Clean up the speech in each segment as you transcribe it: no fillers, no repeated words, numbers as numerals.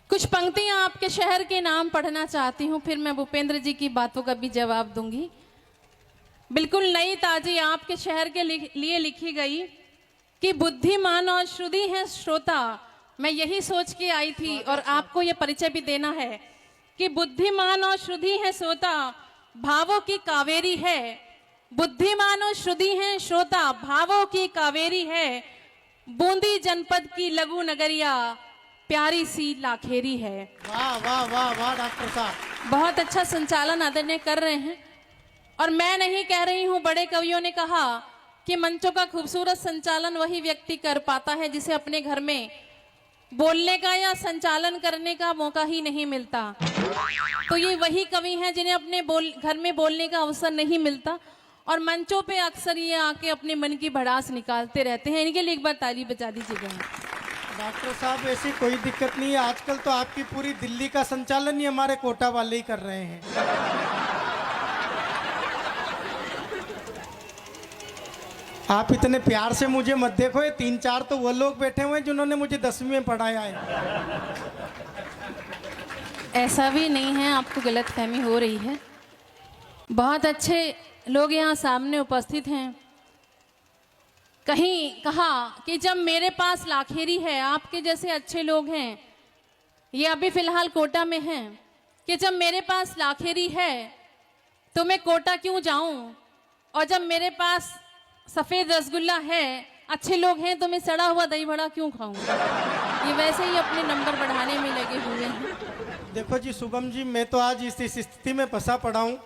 कुछ पंक्तियां आपके शहर के नाम पढ़ना चाहती हूँ, फिर मैं भूपेंद्र जी की बातों का भी जवाब दूंगी। बिल्कुल नई ताजी आपके शहर के लिए लिखी गई कि बुद्धिमान और श्रुति है श्रोता। मैं यही सोच के आई थी और आपको यह परिचय भी देना है कि बुद्धिमान और श्रुति है श्रोता, भावों की कावेरी है। बुद्धिमान और श्रुति है श्रोता, भावों की कावेरी है। बूंदी जनपद की लघु नगरिया, प्यारी सी लाखेरी है। वाह वाह वाह वाह डॉक्टर साहब, बहुत अच्छा संचालन आदरणीय कर रहे हैं। और मैं नहीं कह रही हूं, बड़े कवियों ने कहा कि मंचों का खूबसूरत संचालन वही व्यक्ति कर पाता है जिसे अपने घर में बोलने का या संचालन करने का मौका ही नहीं मिलता। तो ये वही कवि हैं जिन्हें अपने घर में बोलने का अवसर नहीं मिलता और मंचों पे अक्सर ये आके अपने मन की भड़ास निकालते रहते हैं। इनके लिए एक बार ताली बजा दीजिएगा। डॉक्टर साहब ऐसी कोई दिक्कत नहीं है। आजकल तो आपकी पूरी दिल्ली का संचालन ही हमारे कोटा वाले ही कर रहे हैं। आप इतने प्यार से मुझे मत देखो, ये 3-4 तो वो लोग बैठे हुए हैं जिन्होंने मुझे 10वीं में पढ़ाया है। ऐसा भी नहीं है, आपको गलतफहमी हो रही है। बहुत अच्छे लोग यहाँ सामने उपस्थित हैं। कहीं कहा कि जब मेरे पास लाखेरी है, आपके जैसे अच्छे लोग हैं, ये अभी फिलहाल कोटा में हैं, कि जब मेरे पास लाखेरी है तो मैं कोटा क्यों जाऊं, और जब मेरे पास सफ़ेद रसगुल्ला है, अच्छे लोग हैं, तो मैं सड़ा हुआ दही बड़ा क्यों खाऊं। ये वैसे ही अपने नंबर बढ़ाने में लगे हुए हैं। देखो जी शुभम जी, मैं तो आज इस स्थिति में फंसा पड़ा हूँ,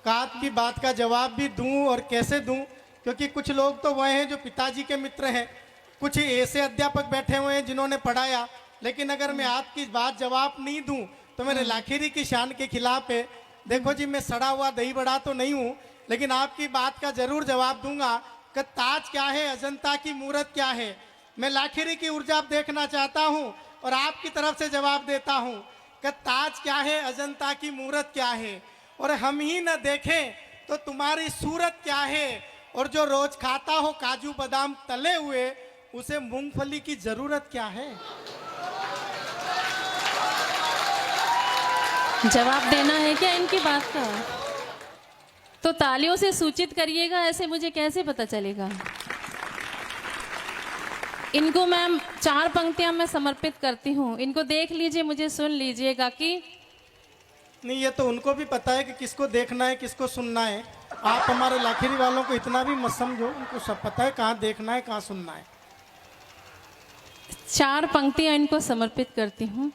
कात की बात का जवाब भी दूं और कैसे दूं, क्योंकि कुछ लोग तो वह हैं जो पिताजी के मित्र हैं, कुछ ऐसे अध्यापक बैठे हुए हैं जिन्होंने पढ़ाया, लेकिन अगर मैं आपकी बात जवाब नहीं दूं तो मेरे लाखेरी की शान के खिलाफ है। देखो जी, मैं सड़ा हुआ दही बड़ा तो नहीं हूं, लेकिन आपकी बात का जरूर जवाब दूंगा कि ताज क्या है, अजंता की मूरत क्या है। मैं लाखेरी की ऊर्जा देखना चाहता हूं और आपकी तरफ से जवाब देता हूं कि ताज क्या है, अजंता की मूरत क्या है, और हम ही न देखें तो तुम्हारी सूरत क्या है, और जो रोज खाता हो काजू बादाम तले हुए, उसे मूंगफली की जरूरत क्या है। जवाब देना है क्या इनकी बात का? तो तालियों से सूचित करिएगा, ऐसे मुझे कैसे पता चलेगा। इनको मैं 4 पंक्तियां मैं समर्पित करती हूँ, इनको देख लीजिए, मुझे सुन लीजिएगा। कि नहीं, ये तो उनको भी पता है कि किसको देखना है किसको सुनना है। आप हमारे लाखेरी वालों को इतना भी मत समझो, उनको सब पता है कहाँ देखना है कहाँ सुनना है। 4 पंक्तियां इनको समर्पित करती हूँ।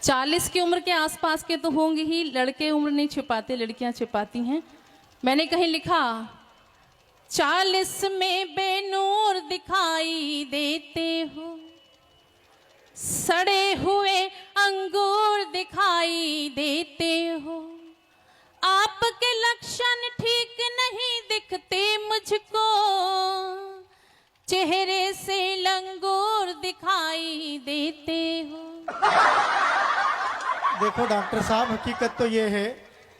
40 की उम्र के आसपास के तो होंगे ही, लड़के उम्र नहीं छिपाते, लड़कियां छिपाती हैं। मैंने कहीं लिखा, 40 में बेनूर दिखाई देते हो, सड़े हुए अंगूर दिखाई देते हो, आपके लक्षण ठीक नहीं दिखते मुझको, चेहरे से लंगूर दिखाई देते हो। देखो डॉक्टर साहब, हकीकत तो ये है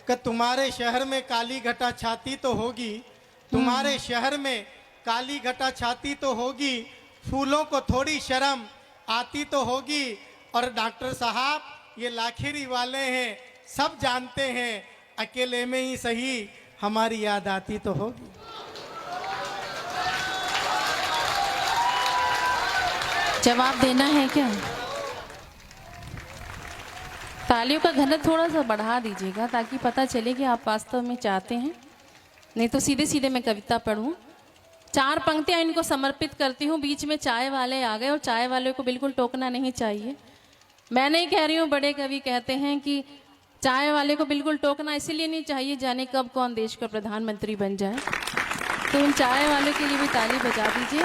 कि तुम्हारे शहर में काली घटा छाती तो होगी, तुम्हारे शहर में काली घटा छाती तो होगी, फूलों को थोड़ी शर्म आती तो होगी, और डॉक्टर साहब ये लाखेरी वाले हैं, सब जानते हैं, अकेले में ही सही हमारी याद आती तो होगी। जवाब देना है क्या? तालियों का घनत्व थोड़ा सा बढ़ा दीजिएगा ताकि पता चले कि आप वास्तव में चाहते हैं, नहीं तो सीधे सीधे मैं कविता पढ़ूं। 4 पंक्तियां इनको समर्पित करती हूँ। बीच में चाय वाले आ गए और चाय वाले को बिल्कुल टोकना नहीं चाहिए। मैं नहीं कह रही हूँ, बड़े कवि कहते हैं कि चाय वाले को बिल्कुल टोकना इसीलिए नहीं चाहिए, जाने कब कौन देश का प्रधानमंत्री बन जाए। तो उन चाय वाले के लिए भी ताली बजा दीजिए।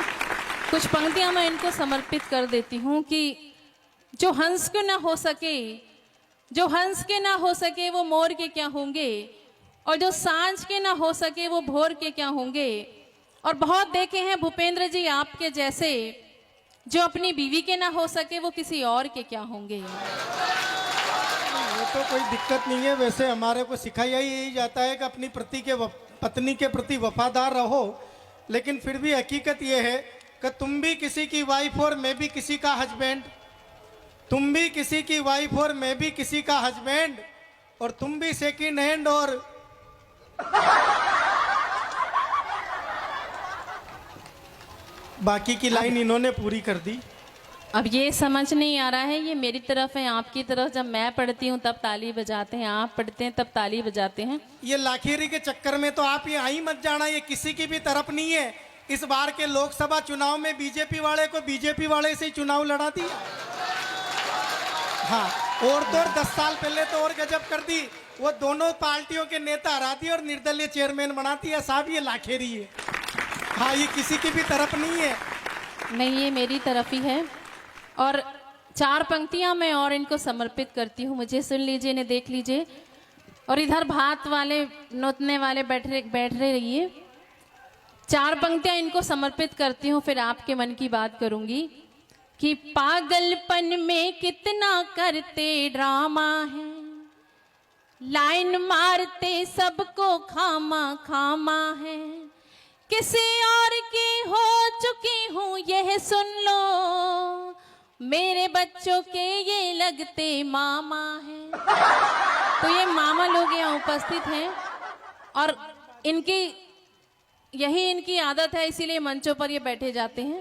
कुछ पंक्तियां मैं इनको समर्पित कर देती हूँ कि जो हंस के ना हो सके, जो हंस के ना हो सके वो मोर के क्या होंगे, और जो सांझ के ना हो सके वो भोर के क्या होंगे। और बहुत देखे हैं भूपेंद्र जी आपके जैसे, जो अपनी बीवी के ना हो सके वो किसी और के क्या होंगे। वो तो कोई दिक्कत नहीं है, वैसे हमारे को सिखाया यही जाता है कि अपनी पत्नी के प्रति वफादार रहो, लेकिन फिर भी हकीकत ये है कि तुम भी किसी की वाइफ और मैं भी किसी का हस्बैंड। तुम भी किसी की वाइफ और मैं भी किसी का हस्बैंड, और तुम भी सेकंड हैंड, और बाकी की लाइन इन्होंने पूरी कर दी। अब ये समझ नहीं आ रहा है, ये मेरी तरफ है आपकी तरफ। जब मैं पढ़ती हूँ तब ताली बजाते हैं, आप पढ़ते हैं तब ताली बजाते हैं। ये लाखेरी के चक्कर में तो आप ये आई मत जाना, ये किसी की भी तरफ नहीं है। इस बार के लोकसभा चुनाव में बीजेपी वाले को बीजेपी वाले से ही चुनाव लड़ा दिया। हाँ, और तो और 10 साल पहले तो और गजब कर दी, वो दोनों पार्टियों के नेता हरा दिए और निर्दलीय चेयरमैन बनाती है। साहब ये लाखेरी है। हाँ, ये किसी की भी तरफ नहीं है। नहीं, ये मेरी तरफ ही है। और 4 पंक्तियां मैं और इनको समर्पित करती हूँ। मुझे सुन लीजिए, इन्हें देख लीजिए। और इधर भात वाले नोतने वाले बैठ रहे रहिए। 4 पंक्तियां इनको समर्पित करती हूँ, फिर आपके मन की बात करूंगी। कि पागलपन में कितना करते ड्रामा है, लाइन मारते सबको खामा खामा है, किसी और की हो चुकी हूँ यह सुन लो, मेरे बच्चों के ये लगते मामा हैं। तो ये मामा लोग यहाँ उपस्थित हैं और इनकी यही इनकी आदत है, इसीलिए मंचों पर ये बैठे जाते हैं।